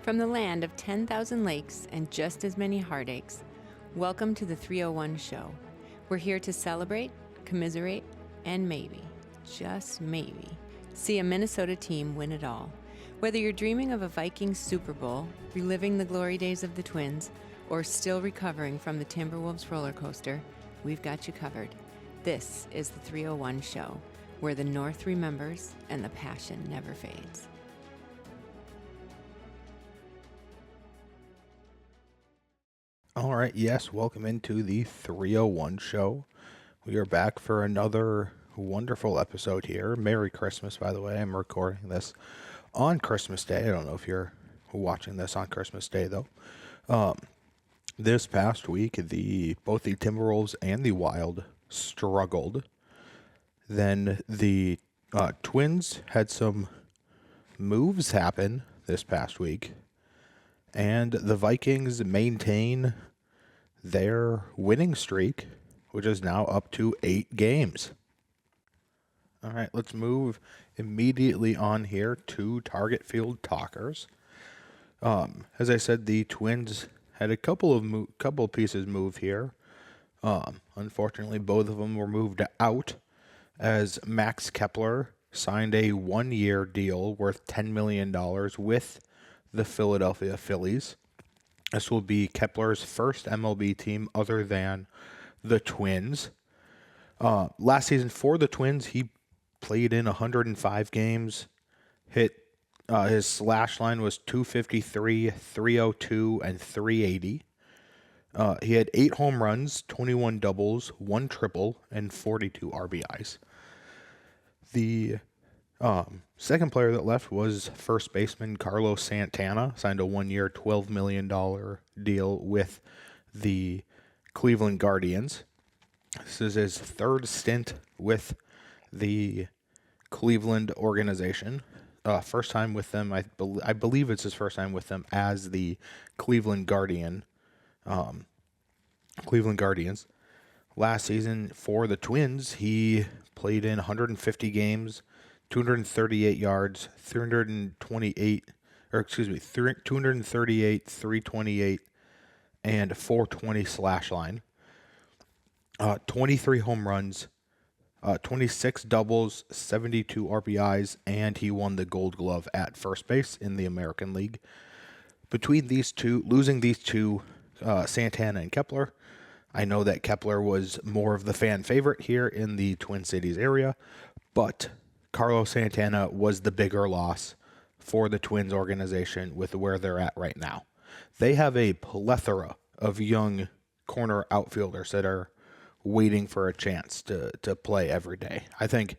From the land of 10,000 lakes and just as many heartaches, welcome to the 301 Show. We're here to celebrate, commiserate, and maybe, just maybe, see a Minnesota team win it all. Whether you're dreaming of a Vikings Super Bowl, reliving the glory days of the Twins, or still recovering from the Timberwolves roller coaster, we've got you covered. This is the 301 Show, where the North remembers and the passion never fades. All right, yes, welcome into the 301 Show. We are back for another wonderful episode here. Merry Christmas, by the way. I'm recording this on Christmas Day. I don't know if you're watching this on Christmas Day, though. This past week, both the Timberwolves and the Wild struggled. Then the Twins had some moves happen this past week. And the Vikings maintain their winning streak, which is now up to 8 games. All right, let's move immediately on here to Target Field Talkers. As I said, the Twins had a couple of pieces move here. Unfortunately, both of them were moved out as Max Kepler signed a 1-year deal worth $10 million with the Philadelphia Phillies. This will be Kepler's first MLB team other than the Twins. Last season for the Twins, he played in 105 games. His slash line was 253, 302, and 380. He had 8 home runs, 21 doubles, 1 triple, and 42 RBIs. The second player that left was first baseman Carlos Santana, signed a 1-year, $12 million deal with the Cleveland Guardians. This is his third stint with the Cleveland organization. First time with them, I believe it's his first time with them as the Cleveland Guardians. Last season for the Twins, he played in 150 games, 238 yards, 238, 328, and 420 slash line. 23 home runs, 26 doubles, 72 RBIs, and he won the Gold Glove at first base in the American League. Between these two, losing these two, Santana and Kepler, I know that Kepler was more of the fan favorite here in the Twin Cities area, but Carlos Santana was the bigger loss for the Twins organization with where they're at right now. They have a plethora of young corner outfielders that are waiting for a chance to play every day. I think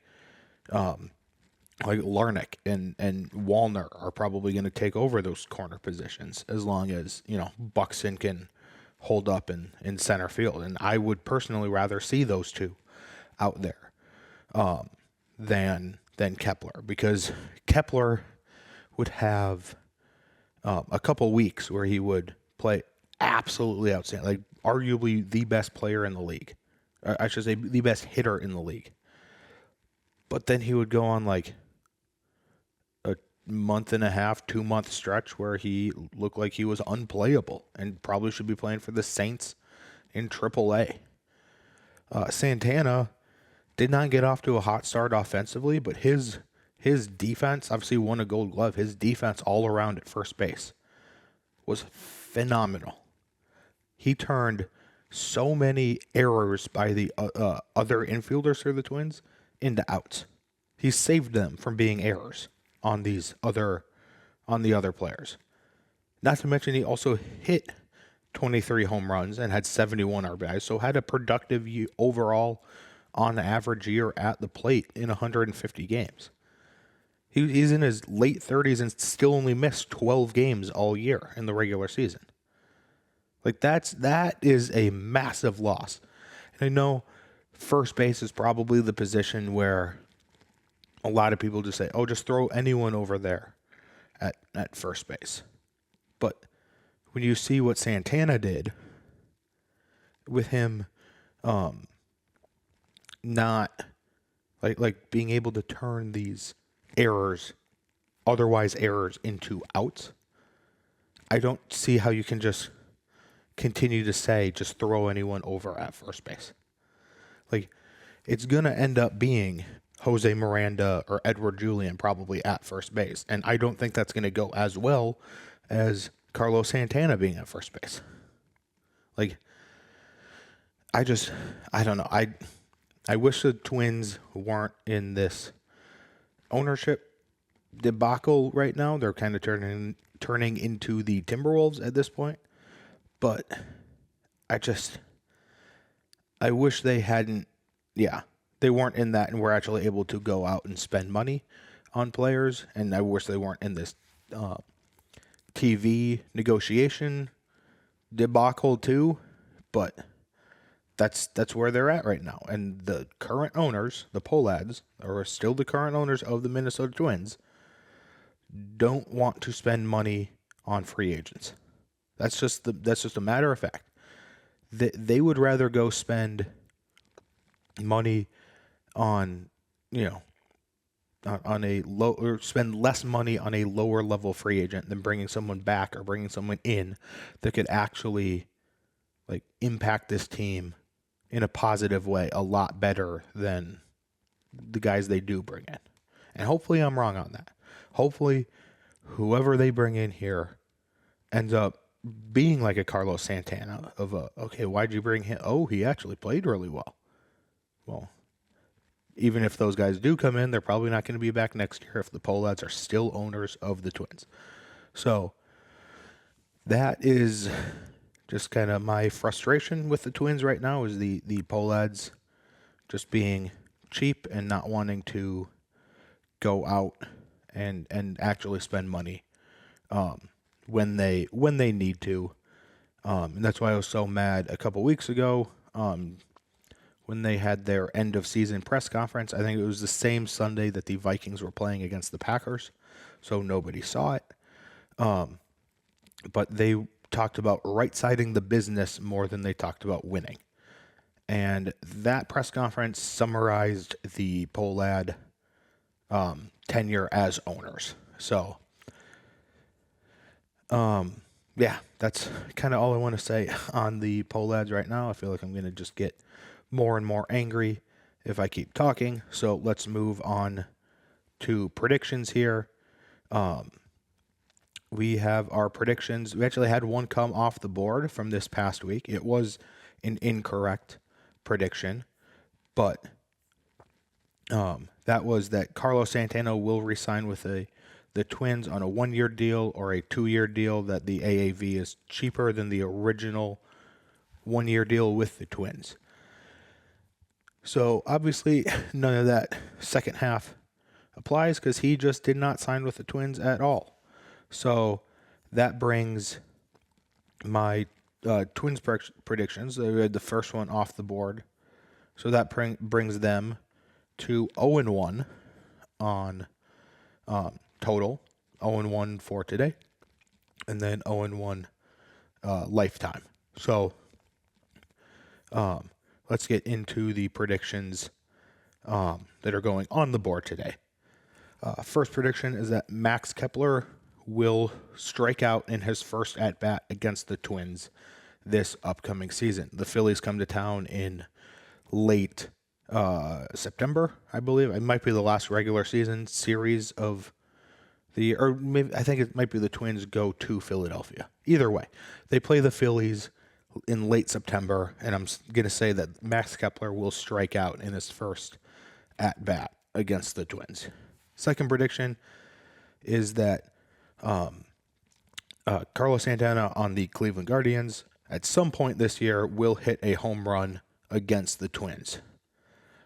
like Larnick and Wallner are probably going to take over those corner positions as long as, Buxton can hold up in center field. And I would personally rather see those two out there than Kepler, because Kepler would have a couple weeks where he would play absolutely outstanding, like arguably the best player in the league. I should say the best hitter in the league. But then he would go on like a month and a half, 2-month stretch where he looked like he was unplayable and probably should be playing for the Saints in AAA. Santana did not get off to a hot start offensively, but his defense, obviously won a Gold Glove. His defense all around at first base was phenomenal. He turned so many errors by the other infielders for the Twins into outs. He saved them from being errors on the other players. Not to mention he also hit 23 home runs and had 71 RBIs, so had a productive overall on average year at the plate in 150 games. He's in his late 30s and still only missed 12 games all year in the regular season. Like that is a massive loss. And I know first base is probably the position where a lot of people just say, "Oh, just throw anyone over there at first base." But when you see what Santana did with him not like being able to turn these otherwise errors into outs, I don't see how you can just continue to say just throw anyone over at first base. Like, it's going to end up being Jose Miranda or Edward Julian probably at first base. And I don't think that's going to go as well as Carlos Santana being at first base. Like, I don't know. I wish the Twins weren't in this ownership debacle right now. They're kind of turning into the Timberwolves at this point. But I wish they hadn't, they weren't in that and were actually able to go out and spend money on players. And I wish they weren't in this TV negotiation debacle too. But that's where they're at right now. And the current owners, the Pohlads, are still the current owners of the Minnesota Twins, don't want to spend money on free agents. That's just a matter of fact. They would rather go spend money on, on a low, or spend less money on a lower level free agent than bringing someone back or bringing someone in that could actually like impact this team in a positive way a lot better than the guys they do bring in. And hopefully I'm wrong on that. Hopefully whoever they bring in here ends up being like a Carlos Santana of okay, why'd you bring him? Oh, he actually played really well. Well, even if those guys do come in, they're probably not going to be back next year if the Pohlads are still owners of the Twins. So that is just kind of my frustration with the Twins right now, is the Pohlads just being cheap and not wanting to go out and actually spend money when they need to. And that's why I was so mad a couple weeks ago when they had their end of season press conference. I think it was the same Sunday that the Vikings were playing against the Packers, so nobody saw it. But they talked about right-siding the business more than they talked about winning. And that press conference summarized the Pohlad tenure as owners. So, that's kind of all I want to say on the Pohlads right now. I feel like I'm going to just get more and more angry if I keep talking. So let's move on to predictions here. We have our predictions. We actually had one come off the board from this past week. It was an incorrect prediction, but that was that Carlos Santana will re-sign with the Twins on a 1-year deal or a 2-year deal, that the AAV is cheaper than the original 1-year deal with the Twins. So obviously none of that second half applies because he just did not sign with the Twins at all. So that brings my Twins predictions. We had the first one off the board. So that brings them to 0-1 on total, 0-1 for today, and then 0-1 lifetime. So let's get into the predictions that are going on the board today. First prediction is that Max Kepler will strike out in his first at-bat against the Twins this upcoming season. The Phillies come to town in late September, I believe. It might be the last regular season series of or maybe I think it might be the Twins go to Philadelphia. Either way, they play the Phillies in late September, and I'm going to say that Max Kepler will strike out in his first at-bat against the Twins. Second prediction is that Carlos Santana on the Cleveland Guardians at some point this year will hit a home run against the Twins.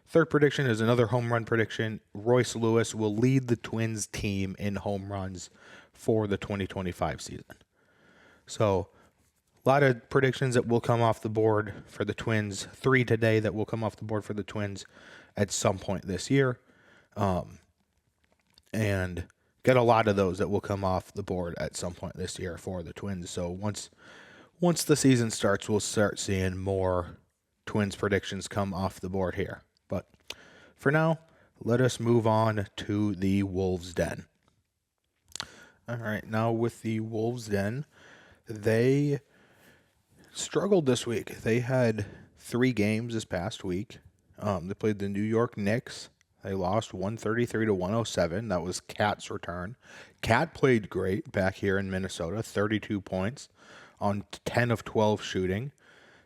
Third prediction is another home run prediction. Royce Lewis will lead the Twins team in home runs for the 2025 season. So a lot of predictions that will come off the board for the Twins. 3 today that will come off the board for the Twins at some point this year. And get a lot of those that will come off the board at some point this year for the Twins. So once the season starts, we'll start seeing more Twins predictions come off the board here. But for now, let us move on to the Wolves' Den. All right, now with the Wolves' Den, They struggled this week. They had 3 games this past week. They played the New York Knicks. They lost 133 to 107. That was Cat's return. Cat played great back here in Minnesota, 32 points on 10 of 12 shooting.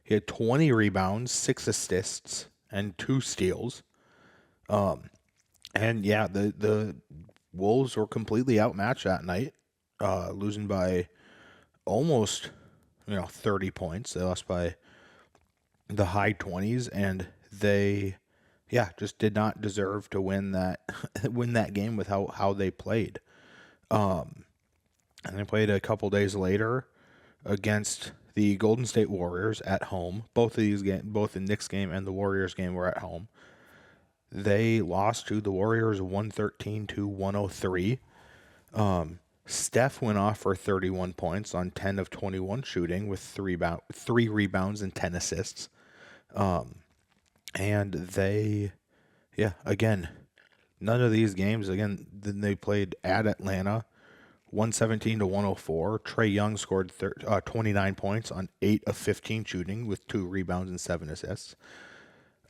He had 20 rebounds, 6 assists, and 2 steals. And yeah, the Wolves were completely outmatched that night, losing by almost 30 points. They lost by the high 20s, and they just did not deserve to win that win that game with how they played. And they played a couple days later against the Golden State Warriors at home. Both of these games, both the Knicks game and the Warriors game, were at home. They lost to the Warriors 113 to 103. Steph went off for 31 points on 10 of 21 shooting with 3 rebounds and 10 assists. And they, again, none of these games, again, then they played at Atlanta, 117 to 104. Trae Young scored 29 points on 8 of 15 shooting with 2 rebounds and 7 assists.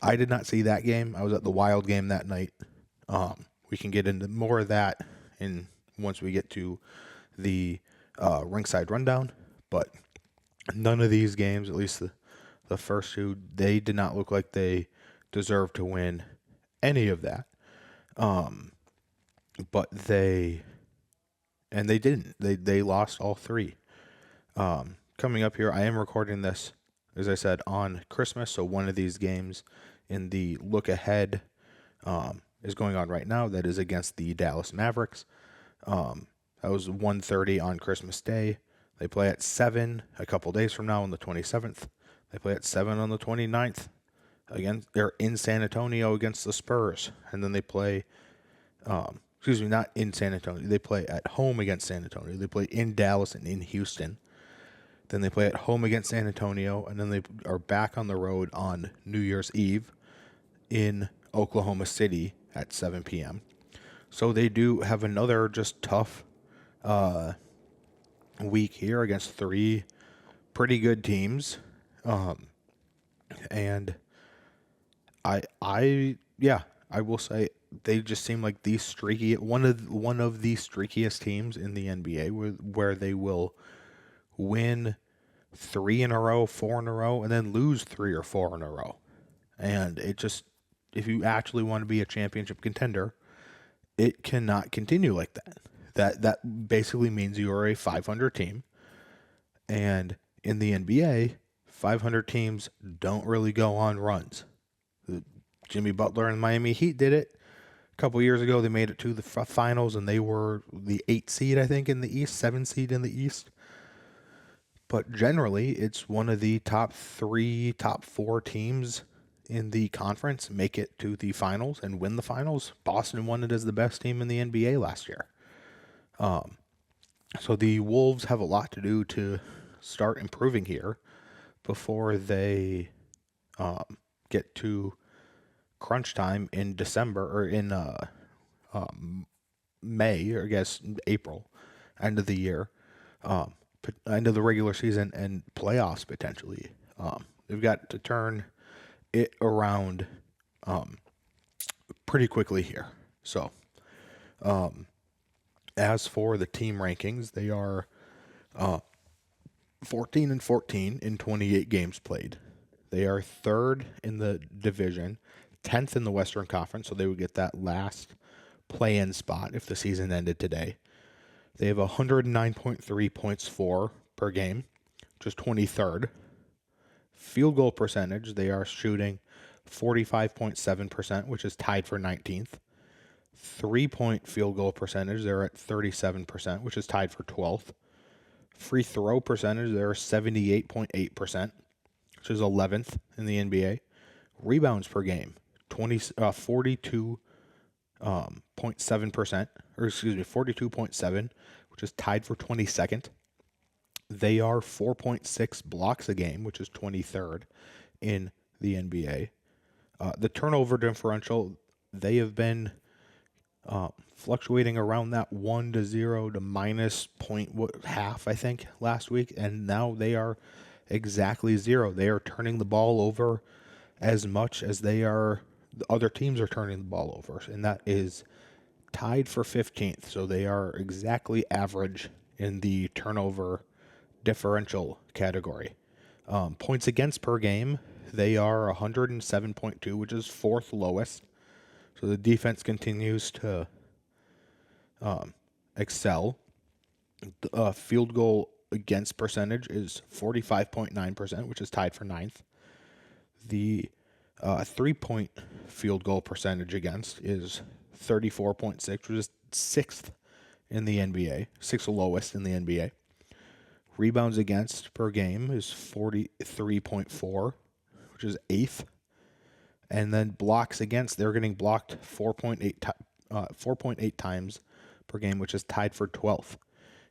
I did not see that game. I was at the Wild game that night. We can get into more of that once we get to the Rinkside Rundown. But none of these games, at least the first 2, they did not look like they deserved to win any of that. But they didn't. They lost all 3. Coming up here, I am recording this, as I said, on Christmas. So one of these games in the look ahead is going on right now. That is against the Dallas Mavericks. That was 1:30 on Christmas Day. They play at 7 a couple days from now on the 27th. They play at 7 on the 29th. Again, they're in San Antonio against the Spurs. And then they play, not in San Antonio. They play at home against San Antonio. They play in Dallas and in Houston. Then they play at home against San Antonio. And then they are back on the road on New Year's Eve in Oklahoma City at 7 p.m. So they do have another just tough week here against 3 pretty good teams. And I will say they just seem like one of the streakiest teams in the NBA, where they will win 3 in a row, 4 in a row, and then lose 3 or 4 in a row. And it just, if you actually want to be a championship contender, it cannot continue like that. That basically means you are a 500 team. And in the NBA, 500 teams don't really go on runs. Jimmy Butler and Miami Heat did it. A couple years ago, they made it to the finals, and they were the 8 seed, I think, in the East, 7 seed in the East. But generally, it's one of the top 3, top 4 teams in the conference make it to the finals and win the finals. Boston won it as the best team in the NBA last year. So the Wolves have a lot to do to start improving here before they get to crunch time in December, or in May, or I guess April, end of the year, end of the regular season and playoffs potentially. They've got to turn it around pretty quickly here. So as for the team rankings, they are 14-14 in 28 games played. They are 3rd in the division, 10th in the Western Conference, so they would get that last play-in spot if the season ended today. They have 109.3 points per game, which is 23rd. Field goal percentage, they are shooting 45.7%, which is tied for 19th. 3-point field goal percentage, they're at 37%, which is tied for 12th. Free throw percentage, they're 78.8%, which is 11th in the NBA. Rebounds per game, 42.7%, or 42.7, which is tied for 22nd. They are 4.6 blocks a game, which is 23rd in the NBA. The turnover differential, they have been fluctuating around that 1-0 to minus half, I think, last week. And now they are exactly 0. They are turning the ball over as much as the other teams are turning the ball over. And that is tied for 15th. So they are exactly average in the turnover differential category. Points against per game, they are 107.2, which is 4th lowest. So the defense continues to excel. The field goal against percentage is 45.9%, which is tied for 9th. The 3-point field goal percentage against is 34.6, which is 6th in the NBA, 6th lowest in the NBA. Rebounds against per game is 43.4, which is 8th. And then blocks against, they're getting blocked 4.8 times per game, which is tied for 12th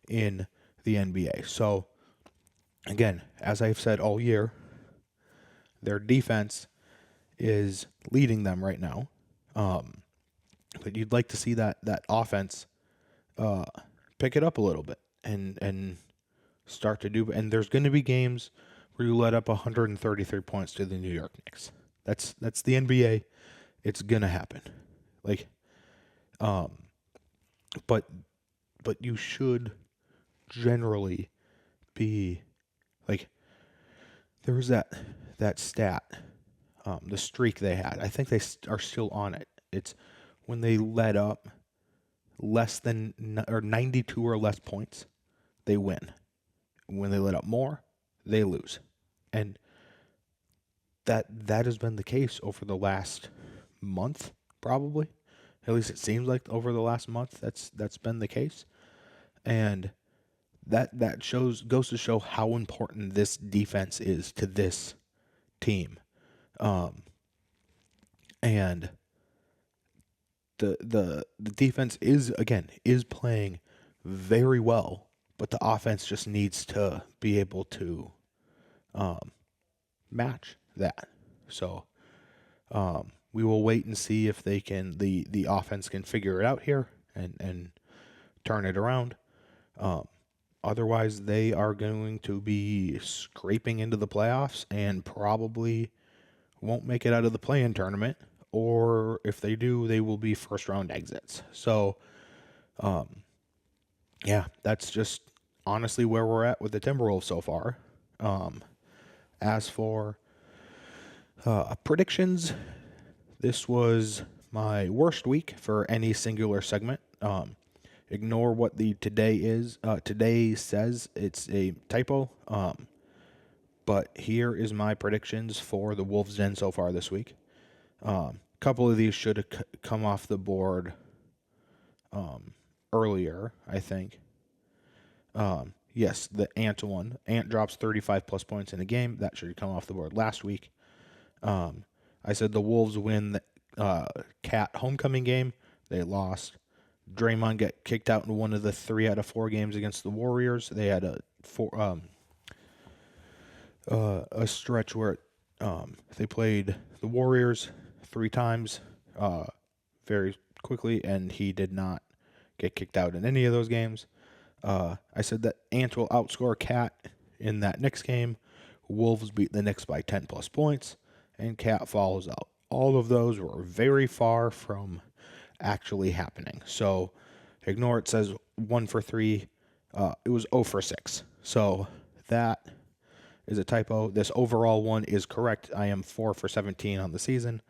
in the NBA. So, again, as I've said all year, their defense is leading them right now. But you'd like to see that offense pick it up a little bit and start to do. And there's going to be games where you let up 133 points to the New York Knicks. That's the NBA. It's gonna happen. But you should generally be there was that stat, the streak they had. I think they are still on it. It's when they let up less than 92 or less points, they win. When they let up more, they lose, and that has been the case over the last month, probably. At least it seems like over the last month that's been the case. And that goes to show how important this defense is to this team. And the defense is playing very well, but the offense just needs to be able to match that. So we will wait and see if they can the offense can figure it out here and turn it around. Otherwise, they are going to be scraping into the playoffs and probably won't make it out of the play-in tournament. Or if they do, they will be first-round exits. So, that's just honestly where we're at with the Timberwolves so far. As for predictions, this was my worst week for any singular segment. Ignore what the today is. Today says it's a typo. But here is my predictions for the Wolves' Den so far this week. Couple of these should have come off the board earlier, I think. Yes, the Ant one. Ant drops 35 plus points in a game. That should have come off the board last week. I said the Wolves win the Cat homecoming game. They lost. Draymond got kicked out in one of the 3 out of 4 games against the Warriors. They had a stretch where they played the Warriors 3 times very quickly, and he did not get kicked out in any of those games. I said that Ant will outscore Cat in that Knicks game. Wolves beat the Knicks by 10 plus points, and Cat follows out. All of those were very far from actually happening. So ignore it says 1 for 3. It was 0 for 6. So that is a typo. This overall one is correct. I am 4 for 17 on the season.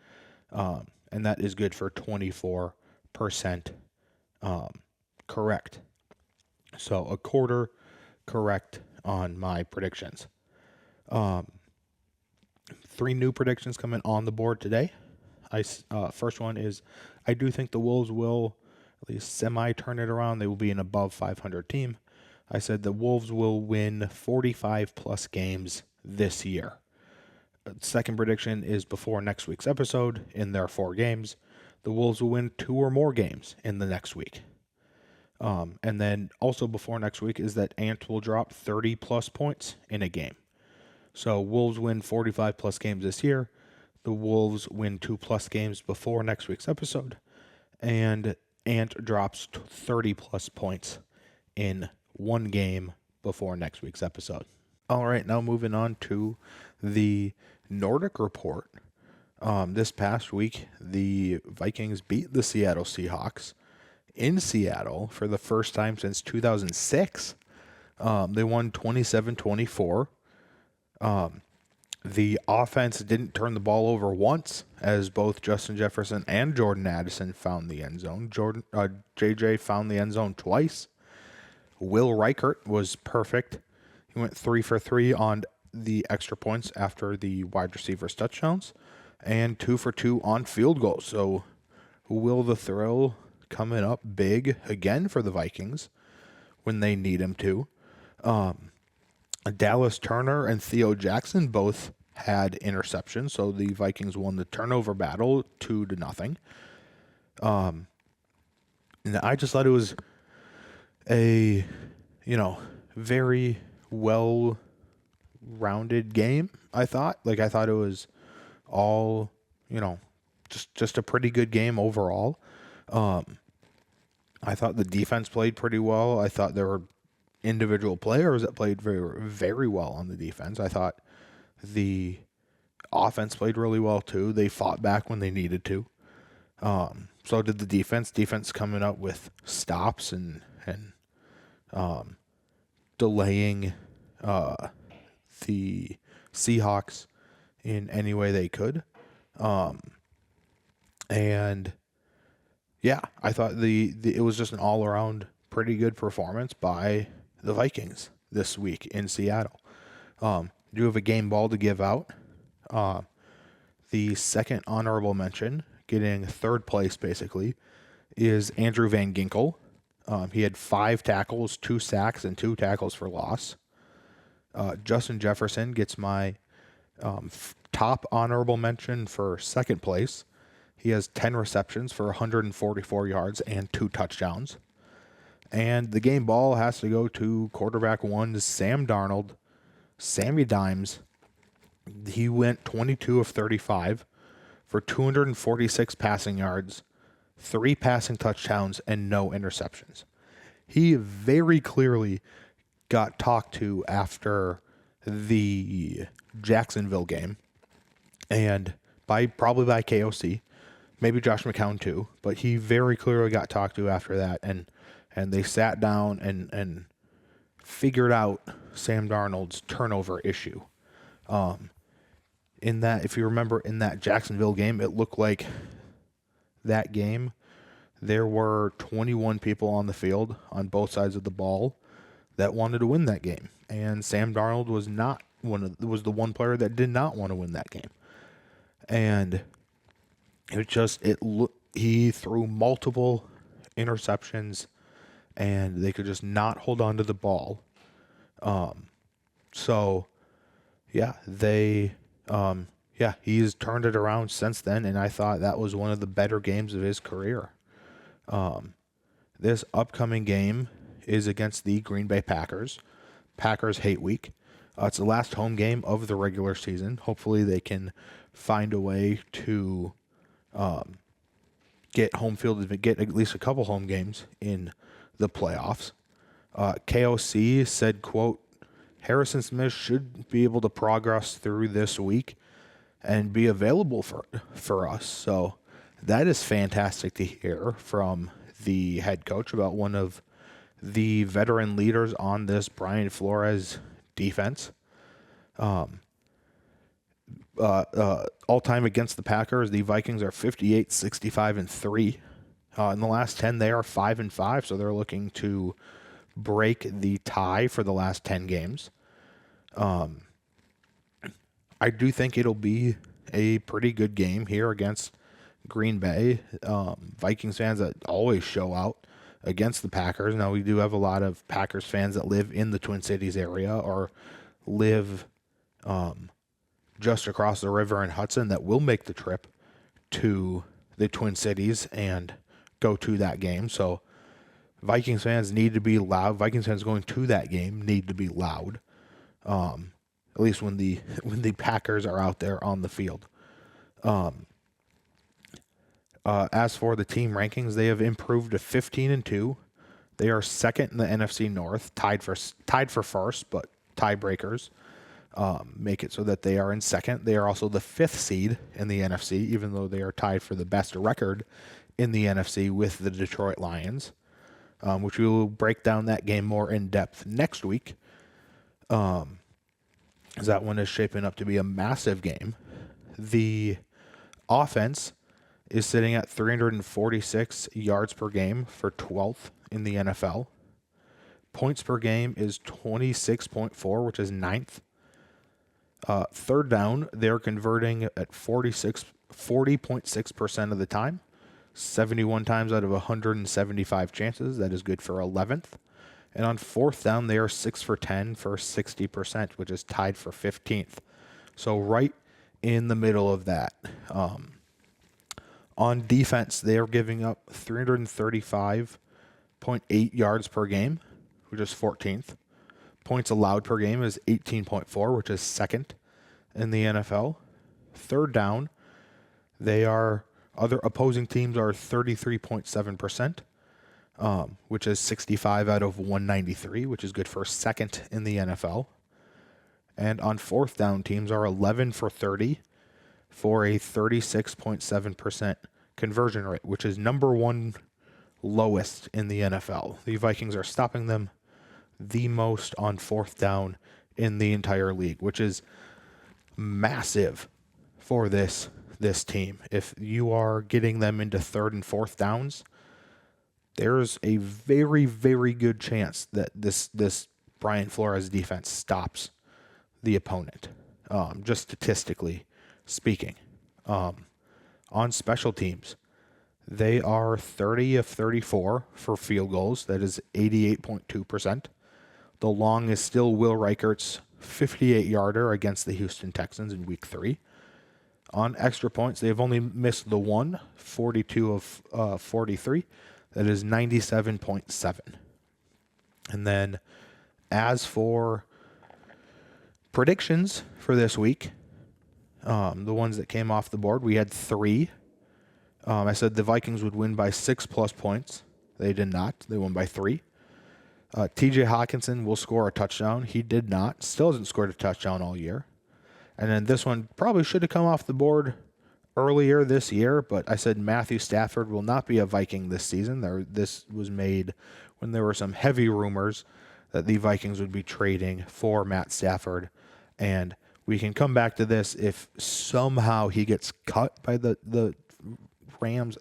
And that is good for 24% correct. So a quarter correct on my predictions. 3 new predictions coming on the board today. First one is I do think the Wolves will at least semi turn it around. They will be an above 500 team. I said the Wolves will win 45 plus games this year. Second prediction is before next week's episode. In their 4 games, the Wolves will win 2 or more games in the next week. And then also before next week is that Ant will drop 30 plus points in a game. So Wolves win 45 plus games this year. The Wolves win 2 plus games before next week's episode. And Ant drops 30 plus points in one game before next week's episode. All right, now moving on to the Nordic Report. This past week, the Vikings beat the Seattle Seahawks in Seattle for the first time since 2006. They won 27-24. The offense didn't turn the ball over once, as both Justin Jefferson and Jordan Addison found the end zone. JJ found the end zone twice. Will Reichert was perfect. He went 3 for 3 on the extra points after the wide receivers' touchdowns, and 2 for 2 on field goals. So, Will the Thrill coming up big again for the Vikings when they need him to. Dallas Turner and Theo Jackson both had interceptions, so the Vikings won the turnover battle 2-0. And I just thought it was a, very well-rounded game. I thought it was all, just a pretty good game overall. I thought the defense played pretty well. I thought there were individual players that played very, very well on the defense. I thought the offense played really well too. They fought back when they needed to. So did the defense. Defense coming up with stops and delaying the Seahawks in any way they could. And yeah, I thought it was just an all around pretty good performance by the Vikings this week in Seattle. Do have a game ball to give out. The second honorable mention, getting third place basically, is Andrew Van Ginkel. He had 5 tackles, 2 sacks, and 2 tackles for loss. Justin Jefferson gets my top honorable mention for second place. He has 10 receptions for 144 yards and 2 touchdowns. And the game ball has to go to quarterback 1, Sam Darnold. Sammy Dimes, he went 22 of 35 for 246 passing yards, 3 passing touchdowns, and no interceptions. He very clearly got talked to after the Jacksonville game, and probably by KOC, maybe Josh McCown too, but he very clearly got talked to after that, and they sat down and figured out Sam Darnold's turnover issue. In that, if you remember, in that Jacksonville game, it looked like that game there were 21 people on the field on both sides of the ball that wanted to win that game, and Sam Darnold was the one player that did not want to win that game, and he threw multiple interceptions, and they could just not hold on to the ball. He's turned it around since then, and I thought that was one of the better games of his career. This upcoming game is against the Green Bay Packers. Packers hate week. It's the last home game of the regular season. Hopefully they can find a way to get home field, get at least a couple home games in the playoffs. KOC said, quote, Harrison Smith should be able to progress through this week and be available for us. So that is fantastic to hear from the head coach about one of the veteran leaders on this Brian Flores defense. All time against the Packers, the Vikings are 58, 65, and 3. In the last 10, they are 5-5, so they're looking to break the tie for the last 10 games. I do think it'll be a pretty good game here against Green Bay. Vikings fans that always show out against the Packers. Now, we do have a lot of Packers fans that live in the Twin Cities area or live just across the river in Hudson that will make the trip to the Twin Cities and go to that game. So Vikings fans need to be loud. Vikings fans going to that game need to be loud. At least when the Packers are out there on the field. As for the team rankings, they have improved to 15-2. They are second in the NFC North, tied for first, but tiebreakers make it so that they are in second. They are also the 5th seed in the NFC, even though they are tied for the best record in the NFC with the Detroit Lions, which we will break down that game more in depth next week. As that one is shaping up to be a massive game. The offense is sitting at 346 yards per game for 12th in the NFL. Points per game is 26.4, which is 9th. Third down, they're converting at 40.6% of the time. 71 times out of 175 chances. That is good for 11th. And on fourth down, they are 6 for 10 for 60%, which is tied for 15th. So right in the middle of that. On defense, they are giving up 335.8 yards per game, which is 14th. Points allowed per game is 18.4, which is second in the NFL. Third down, other opposing teams are 33.7%, which is 65 out of 193, which is good for second in the NFL. And on fourth down, teams are 11 for 30 for a 36.7% conversion rate, which is number one lowest in the NFL. The Vikings are stopping them the most on fourth down in the entire league, which is massive for this team. If you are getting them into third and fourth downs, there's a very, very good chance that this Brian Flores defense stops the opponent, just statistically speaking. On special teams, they are 30 of 34 for field goals. That is 88.2%. The long is still Will Reichert's 58-yarder against the Houston Texans in Week 3. On extra points, they've only missed the one, 42 of 43. That is 97.7. And then as for predictions for this week, the ones that came off the board, we had 3. I said the Vikings would win by 6+ points. They did not. They won by 3. TJ Hawkinson will score a touchdown. He did not. Still hasn't scored a touchdown all year. And then this one probably should have come off the board earlier this year, but I said Matthew Stafford will not be a Viking this season. This was made when there were some heavy rumors that the Vikings would be trading for Matt Stafford. And we can come back to this if somehow he gets cut by the Rams.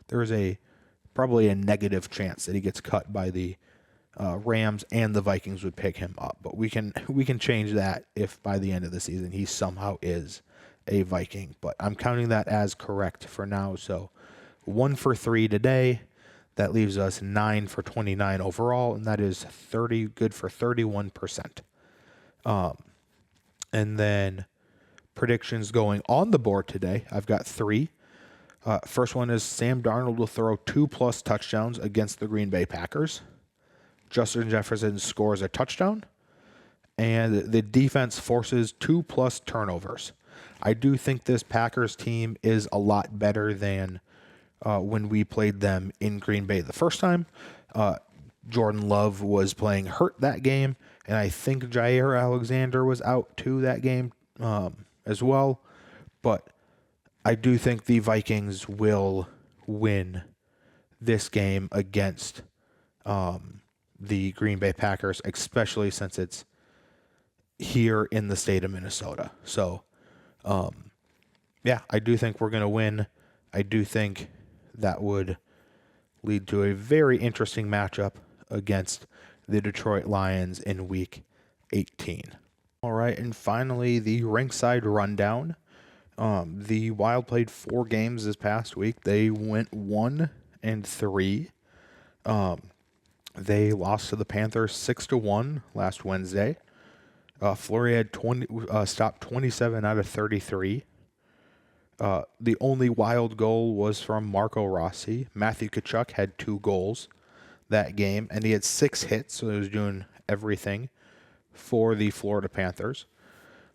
There is probably a negative chance that he gets cut by the Rams and the Vikings would pick him up. But we can change that if by the end of the season he somehow is a Viking. But I'm counting that as correct for now. So 1 for 3 today. That leaves us 9 for 29 overall, and that is good for 31%. And then predictions going on the board today. I've got 3. First one is Sam Darnold will throw 2+ touchdowns against the Green Bay Packers. Justin Jefferson scores a touchdown, and the defense forces 2+ turnovers. I do think this Packers team is a lot better than when we played them in Green Bay the first time. Jordan Love was playing hurt that game, and I think Jair Alexander was out too that game as well. But I do think the Vikings will win this game against the Green Bay Packers, especially since it's here in the state of Minnesota. So, I do think we're going to win. I do think that would lead to a very interesting matchup against the Detroit Lions in Week 18. All right, and finally, the Rinkside Rundown. The Wild played 4 games this past week. They went 1-3. They lost to the Panthers 6-1 last Wednesday. Fleury had stopped 27 out of 33. The only Wild goal was from Marco Rossi. Matthew Tkachuk had 2 goals that game, and he had 6 hits, so he was doing everything for the Florida Panthers.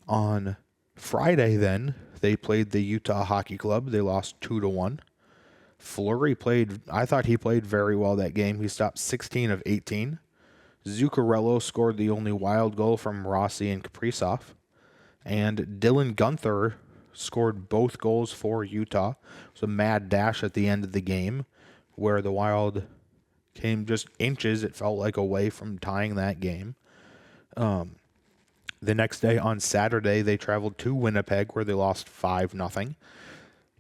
On Friday, then, they played the Utah Hockey Club. They lost 2-1. Fleury I thought he played very well that game. He stopped 16 of 18. Zuccarello scored the only Wild goal from Rossi and Kaprizov. And Dylan Guenther scored both goals for Utah. It was a mad dash at the end of the game where the Wild came just inches, it felt like, away from tying that game. The next day, on Saturday, they traveled to Winnipeg where they lost 5-0.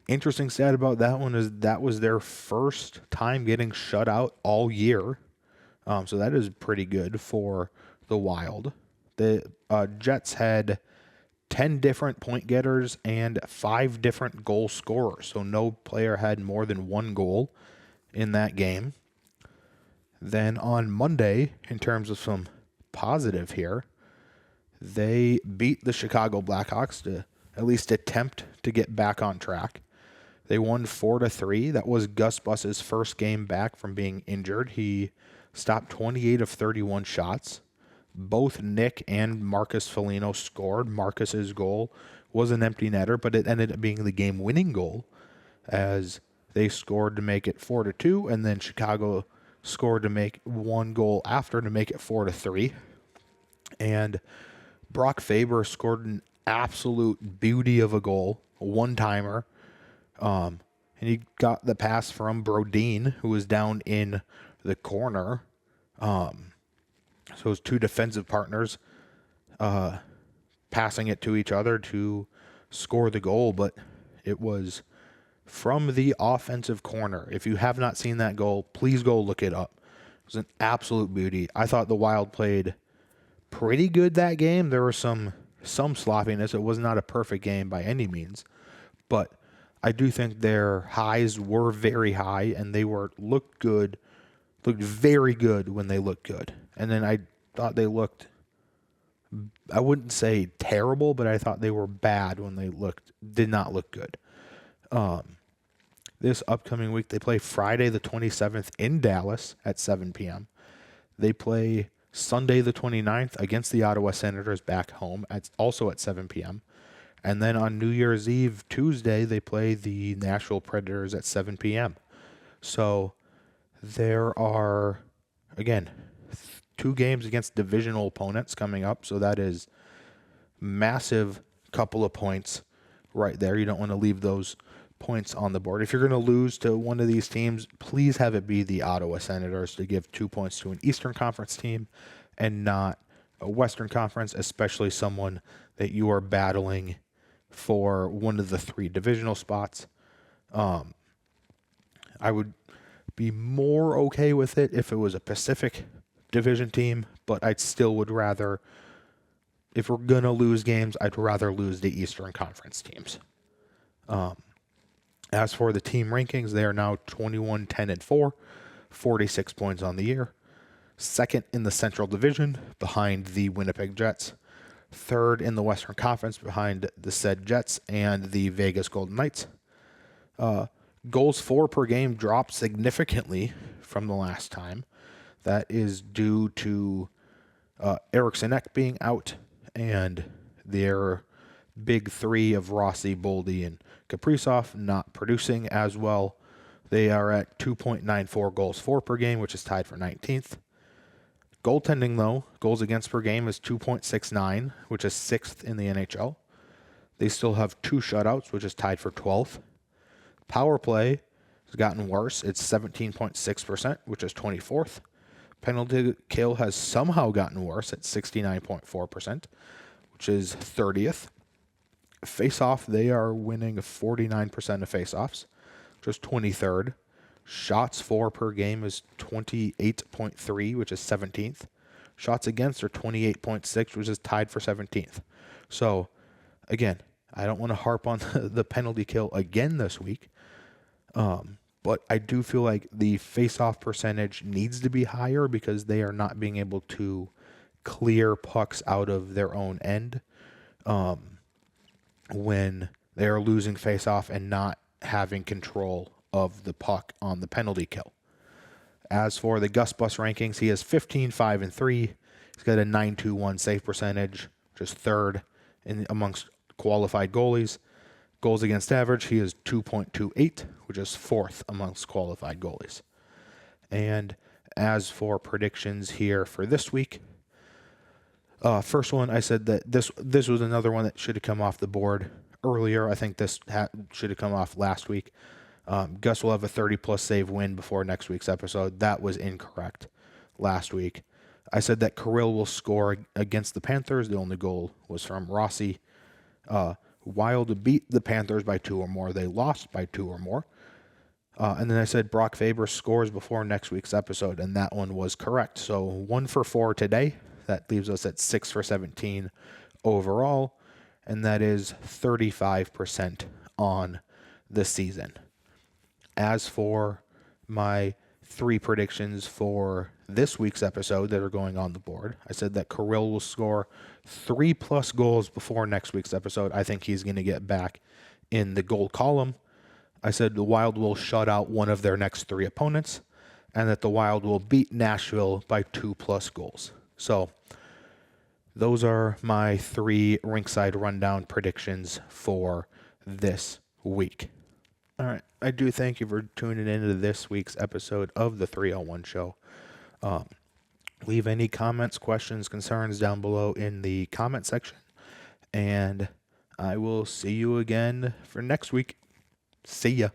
Interesting stat about that one is that was their first time getting shut out all year. So that is pretty good for the Wild. The Jets had 10 different point getters and 5 different goal scorers. So no player had more than 1 goal in that game. Then on Monday, in terms of some positive here, they beat the Chicago Blackhawks to at least attempt to get back on track. They won 4-3. That was Gus Bus's first game back from being injured. He stopped 28 of 31 shots. Both Nick and Marcus Foligno scored. Marcus's goal was an empty netter, but it ended up being the game-winning goal as they scored to make it 4-2, and then Chicago scored to make 1 goal after to make it 4-3. And Brock Faber scored an absolute beauty of a goal, a one-timer. And he got the pass from Brodin, who was down in the corner. So it was 2 defensive partners passing it to each other to score the goal, but it was from the offensive corner. If you have not seen that goal, please go look it up. It was an absolute beauty. I thought the Wild played pretty good that game. There was some sloppiness. It was not a perfect game by any means, but I do think their highs were very high, and they looked very good when they looked good. And then I thought they looked, I wouldn't say terrible, but I thought they were bad when they did not look good. This upcoming week, they play Friday the 27th in Dallas at 7 p.m. They play Sunday the 29th against the Ottawa Senators back home, also at 7 p.m. And then on New Year's Eve, Tuesday, they play the Nashville Predators at 7 p.m. So there are, again, 2 games against divisional opponents coming up. So that is massive couple of points right there. You don't want to leave those points on the board. If you're going to lose to one of these teams, please have it be the Ottawa Senators to give 2 points to an Eastern Conference team and not a Western Conference, especially someone that you are battling for one of the 3 divisional spots. I would be more okay with it if it was a Pacific Division team, but I still would rather, if we're going to lose games, I'd rather lose the Eastern Conference teams. As for the team rankings, they are now 21-10-4, 46 points on the year. Second in the Central Division behind the Winnipeg Jets. Third in the Western Conference behind the said Jets and the Vegas Golden Knights. Goals for per game dropped significantly from the last time. That is due to Eriksson Ek being out and their big 3 of Rossi, Boldy, and Kaprizov not producing as well. They are at 2.94 goals for per game, which is tied for 19th. Goaltending, though, goals against per game is 2.69, which is 6th in the NHL. They still have 2 shutouts, which is tied for 12th. Power play has gotten worse. It's 17.6%, which is 24th. Penalty kill has somehow gotten worse at 69.4%, which is 30th. Face-off, they are winning 49% of face-offs, which is 23rd. Shots for per game is 28.3, which is 17th. Shots against are 28.6, which is tied for 17th. So, again, I don't want to harp on the penalty kill again this week, but I do feel like the face-off percentage needs to be higher because they are not being able to clear pucks out of their own end when they are losing face-off and not having control of the puck on the penalty kill. As for the Gus Bus rankings, he has 15-5-3. He's got a 921 save percentage, which is 3rd amongst qualified goalies. Goals against average, he is 2.28, which is fourth amongst qualified goalies. And as for predictions here for this week, first one, I said that this was another one that should have come off the board earlier. I think this should have come off last week. Gus will have a 30-plus save win before next week's episode. That was incorrect last week. I said that Kirill will score against the Panthers. The only goal was from Rossi. Wild beat the Panthers by 2 or more. They lost by 2 or more. And then I said Brock Faber scores before next week's episode, and that one was correct. So 1 for 4 today. That leaves us at 6 for 17 overall, and that is 35% on the season. As for my 3 predictions for this week's episode that are going on the board, I said that Kirill will score 3+ goals before next week's episode. I think he's going to get back in the goal column. I said the Wild will shut out one of their next 3 opponents, and that the Wild will beat Nashville by 2+ goals. So those are my 3 Rinkside Rundown predictions for this week. All right. I do thank you for tuning into this week's episode of the 301 Show. Leave any comments, questions, concerns down below in the comment section. And I will see you again for next week. See ya.